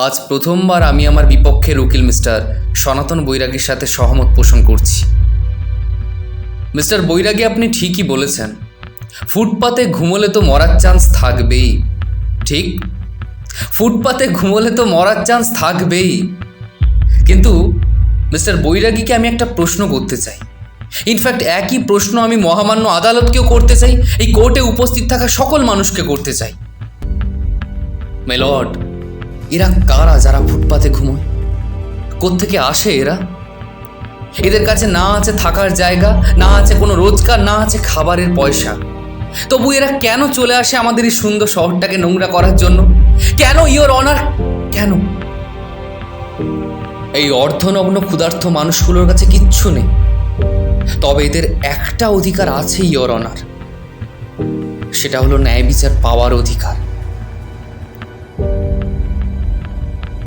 আজ প্রথমবার আমি আমার বিপক্ষের উকিল মিস্টার সনাতন বৈরাগীর সাথে সহমত পোষণ করছি। মিস্টার বৈরাগী, আপনি ঠিকই বলেছেন, ফুটপাতে ঘুমোলে তো মরার চান্স থাকবেই। ঠিক, ফুটপাতে ঘুমোলে তো মরার চান্স থাকবেই। কিন্তু মিস্টার বৈরাগীকে আমি একটা প্রশ্ন করতে চাই। ইনফ্যাক্ট একই প্রশ্ন আমি মহামান্য আদালতকেও করতে চাই, এই কোর্টে উপস্থিত থাকা সকল মানুষকে করতে চাই। মাই লর্ড, এরা কারা যারা ফুটপাতে ঘুমোয়? কোত্থেকে আসে এরা? এদের কাছে না আছে থাকার জায়গা, না আছে কোনো রোজগার, না আছে খাবারের পয়সা। তবু এরা কেন চলে আসে আমাদের এই সুন্দর শহরটাকে নোংরা করার জন্য? কেন, ইওর অনার, কেন? এই অর্ধনগ্ন ক্ষুধার্ত মানুষগুলোর কাছে কিচ্ছু নেই, তবে এদের একটা অধিকার আছে ইওর অনার, সেটা হলো ন্যায় বিচার পাওয়ার অধিকার।